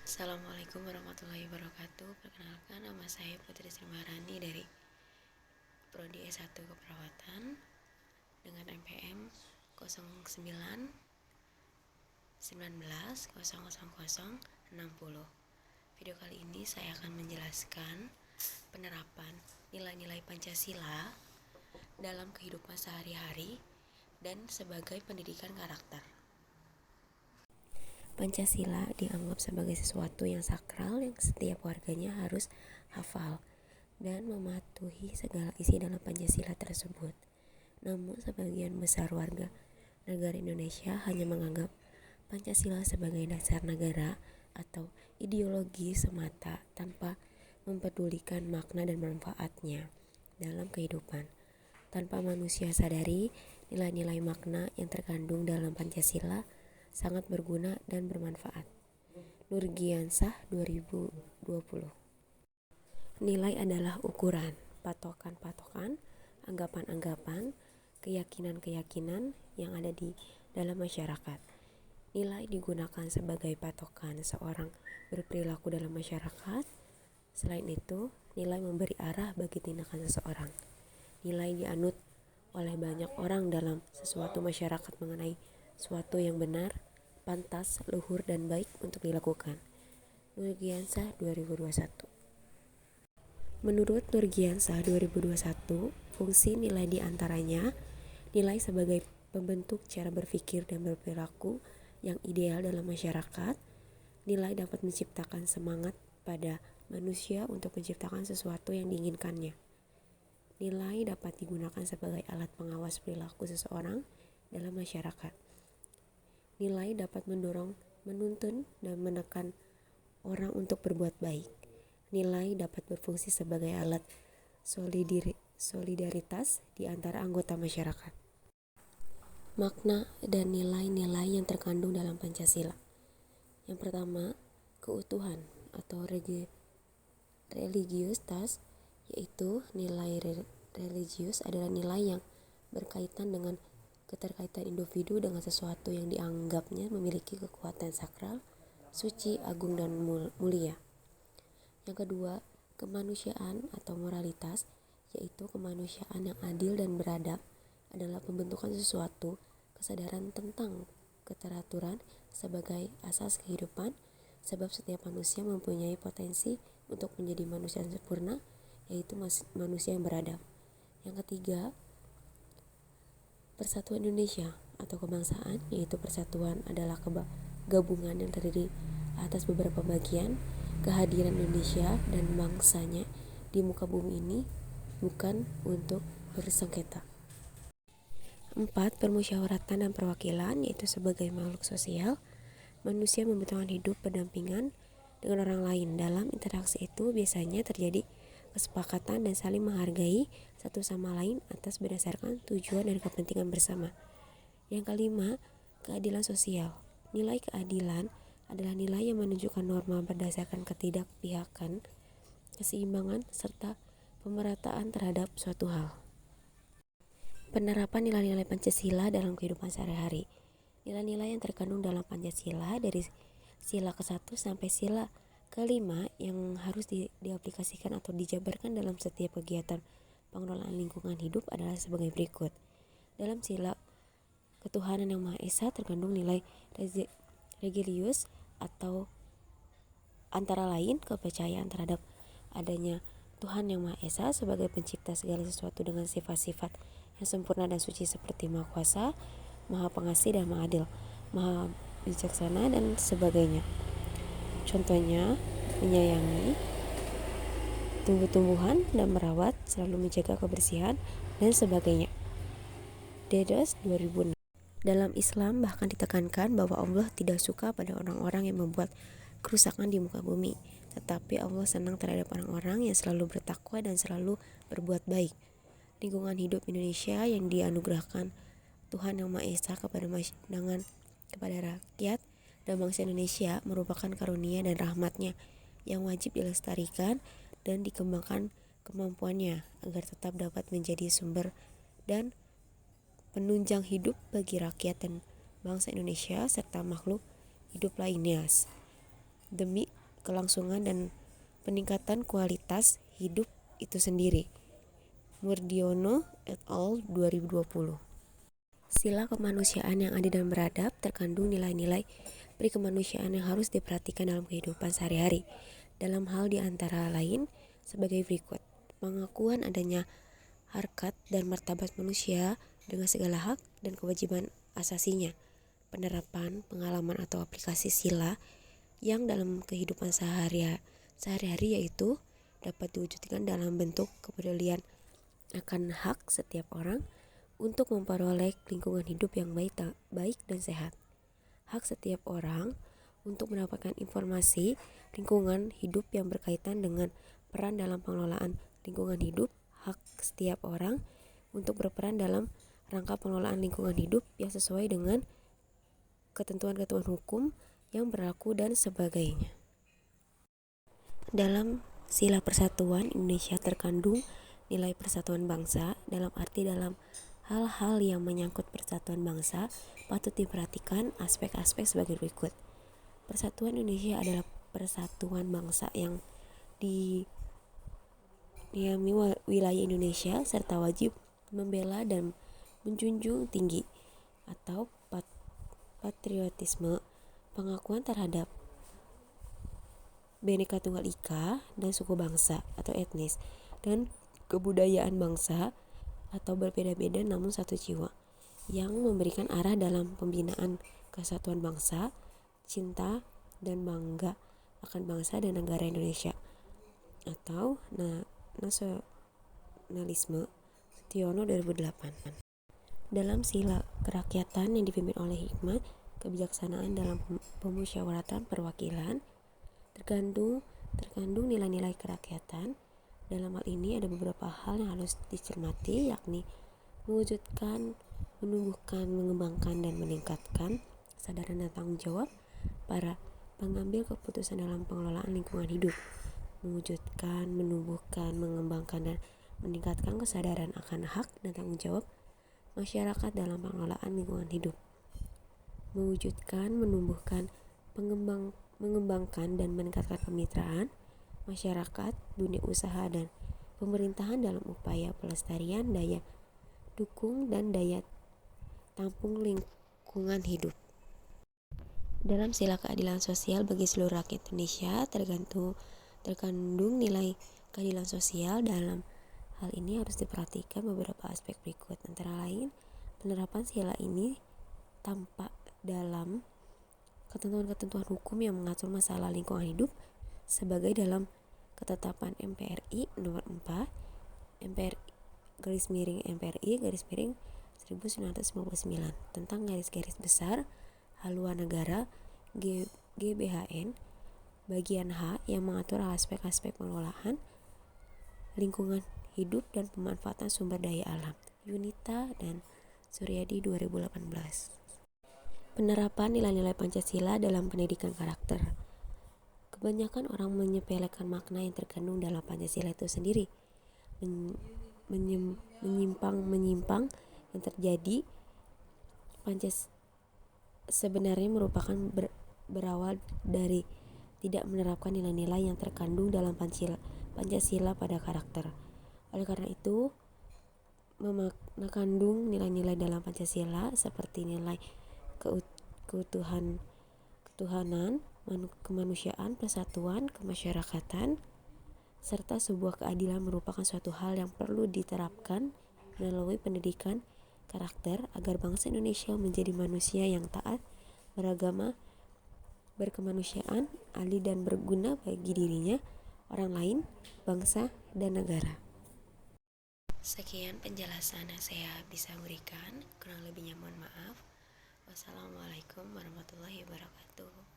Assalamualaikum warahmatullahi wabarakatuh. Perkenalkan, nama saya Putri Sri Maharani dari Prodi S1 Keperawatan dengan NPM 09 19 000 60. Video kali ini saya akan menjelaskan penerapan nilai-nilai Pancasila dalam kehidupan sehari-hari dan sebagai pendidikan karakter. Pancasila dianggap sebagai sesuatu yang sakral yang setiap warganya harus hafal dan mematuhi segala isi dalam Pancasila tersebut. Namun sebagian besar warga negara Indonesia hanya menganggap Pancasila sebagai dasar negara atau ideologi semata tanpa mempedulikan makna dan manfaatnya dalam kehidupan. Tanpa manusia sadari, nilai-nilai makna yang terkandung dalam Pancasila sangat berguna dan bermanfaat. Nurgiansah 2020. Nilai adalah ukuran, patokan-patokan, anggapan-anggapan, keyakinan-keyakinan yang ada di dalam masyarakat. Nilai digunakan sebagai patokan seorang berperilaku dalam masyarakat. Selain itu, nilai memberi arah bagi tindakan seseorang. Nilai dianut oleh banyak orang dalam sesuatu masyarakat mengenai suatu yang benar, pantas, luhur, dan baik untuk dilakukan. Nurgiansah 2021. Menurut Nurgiansah 2021, fungsi nilai diantaranya nilai sebagai pembentuk cara berpikir dan berperilaku yang ideal dalam masyarakat. Nilai dapat menciptakan semangat pada manusia untuk menciptakan sesuatu yang diinginkannya. Nilai dapat digunakan sebagai alat pengawas perilaku seseorang dalam masyarakat. Nilai dapat mendorong, menuntun, dan menekan orang untuk berbuat baik. Nilai dapat berfungsi sebagai alat solidaritas di antara anggota masyarakat. Makna dan nilai-nilai yang terkandung dalam Pancasila. Yang pertama, keutuhan atau religiusitas, yaitu nilai religius adalah nilai yang berkaitan dengan keterkaitan individu dengan sesuatu yang dianggapnya memiliki kekuatan sakral, suci, agung, dan mulia. Yang kedua, kemanusiaan atau moralitas, yaitu kemanusiaan yang adil dan beradab adalah pembentukan sesuatu kesadaran tentang keteraturan sebagai asas kehidupan, sebab setiap manusia mempunyai potensi untuk menjadi manusia yang sempurna, yaitu manusia yang beradab. Yang ketiga, Persatuan Indonesia atau kebangsaan, yaitu persatuan adalah gabungan yang terdiri atas beberapa bagian. Kehadiran Indonesia dan bangsanya di muka bumi ini bukan untuk bersengketa. 4. Permusyawaratan dan perwakilan, yaitu sebagai makhluk sosial, manusia membutuhkan hidup berdampingan dengan orang lain. Dalam interaksi itu biasanya terjadi kesepakatan dan saling menghargai satu sama lain atas berdasarkan tujuan dan kepentingan bersama. Yang kelima, keadilan sosial. Nilai keadilan adalah nilai yang menunjukkan norma berdasarkan ketidakpihakan, keseimbangan, serta pemerataan terhadap suatu hal. Penerapan nilai-nilai Pancasila dalam kehidupan sehari-hari. Nilai-nilai yang terkandung dalam Pancasila dari sila ke-1 sampai sila ke-5 yang harus diaplikasikan atau dijabarkan dalam setiap kegiatan pengelolaan lingkungan hidup adalah sebagai berikut. Dalam sila ketuhanan yang Maha Esa terkandung nilai religius atau antara lain kepercayaan terhadap adanya Tuhan yang Maha Esa sebagai pencipta segala sesuatu dengan sifat-sifat yang sempurna dan suci seperti Maha Kuasa, Maha Pengasih, dan Maha Adil, Maha Bijaksana, dan sebagainya. Contohnya, menyayangi tumbuh-tumbuhan dan merawat, selalu menjaga kebersihan, dan sebagainya. Dedos 2006. Dalam Islam bahkan ditekankan bahwa Allah tidak suka pada orang-orang yang membuat kerusakan di muka bumi, tetapi Allah senang terhadap orang-orang yang selalu bertakwa dan selalu berbuat baik. Lingkungan hidup Indonesia yang dianugerahkan Tuhan Yang Maha Esa kepada rakyat dan bangsa Indonesia merupakan karunia dan rahmatnya yang wajib dilestarikan dan dikembangkan kemampuannya agar tetap dapat menjadi sumber dan penunjang hidup bagi rakyat dan bangsa Indonesia serta makhluk hidup lainnya. Demi kelangsungan dan peningkatan kualitas hidup itu sendiri. Murdiono et al. 2020. Sila kemanusiaan yang adil dan beradab terkandung nilai-nilai perikemanusiaan yang harus diperhatikan dalam kehidupan sehari-hari. Dalam hal di antara lain sebagai berikut: pengakuan adanya harkat dan martabat manusia dengan segala hak dan kewajiban asasinya, penerapan, pengalaman atau aplikasi sila yang dalam kehidupan sehari-hari yaitu dapat diwujudkan dalam bentuk kepedulian akan hak setiap orang untuk memperoleh lingkungan hidup yang baik dan sehat. Hak setiap orang untuk mendapatkan informasi lingkungan hidup yang berkaitan dengan peran dalam pengelolaan lingkungan hidup. Hak setiap orang untuk berperan dalam rangka pengelolaan lingkungan hidup yang sesuai dengan ketentuan-ketentuan hukum yang berlaku dan sebagainya. Dalam sila persatuan Indonesia terkandung nilai persatuan bangsa, dalam arti dalam hal-hal yang menyangkut persatuan bangsa patut diperhatikan aspek-aspek sebagai berikut. Persatuan Indonesia adalah persatuan bangsa yang didiami wilayah Indonesia serta wajib membela dan menjunjung tinggi atau patriotisme, pengakuan terhadap Bhinneka Tunggal Ika dan suku bangsa atau etnis, dan kebudayaan bangsa atau berbeda-beda namun satu jiwa, yang memberikan arah dalam pembinaan kesatuan bangsa, cinta dan bangga akan bangsa dan negara Indonesia atau nasionalisme. Setiono 2008. Dalam sila kerakyatan yang dipimpin oleh hikmat kebijaksanaan dalam pemusyawaratan perwakilan terkandung nilai-nilai kerakyatan. Dalam hal ini ada beberapa hal yang harus dicermati, yakni mewujudkan, menumbuhkan, mengembangkan, dan meningkatkan kesadaran dan tanggung jawab para pengambil keputusan dalam pengelolaan lingkungan hidup. Mewujudkan, menumbuhkan, mengembangkan, dan meningkatkan kesadaran akan hak dan tanggung jawab masyarakat dalam pengelolaan lingkungan hidup. Mewujudkan, menumbuhkan, mengembangkan, dan meningkatkan kemitraan masyarakat, dunia usaha, dan pemerintahan dalam upaya pelestarian daya dukung dan daya tampung lingkungan hidup. Dalam sila keadilan sosial bagi seluruh rakyat Indonesia terkandung nilai keadilan sosial. Dalam hal ini harus diperhatikan beberapa aspek berikut, antara lain penerapan sila ini tampak dalam ketentuan-ketentuan hukum yang mengatur masalah lingkungan hidup sebagai dalam ketetapan MPRI nomor 4 MPRI 1959 tentang garis-garis besar haluan negara GBHN bagian H yang mengatur aspek-aspek pengelolaan lingkungan hidup dan pemanfaatan sumber daya alam. Yunita dan Suryadi 2018. Penerapan nilai-nilai Pancasila dalam pendidikan karakter. Kebanyakan orang menyepelekan makna yang terkandung dalam Pancasila itu sendiri. Menyimpang yang terjadi sebenarnya merupakan berawal dari tidak menerapkan nilai-nilai yang terkandung dalam Pancasila pada karakter. Oleh karena itu, mengandung nilai-nilai dalam Pancasila seperti nilai ketuhanan, kemanusiaan, persatuan, kemasyarakatan, serta sebuah keadilan merupakan suatu hal yang perlu diterapkan melalui pendidikan karakter agar bangsa Indonesia menjadi manusia yang taat, beragama, berkemanusiaan, adil dan berguna bagi dirinya, orang lain, bangsa, dan negara. Sekian penjelasan yang saya bisa berikan, kurang lebihnya mohon maaf. Wassalamualaikum warahmatullahi wabarakatuh.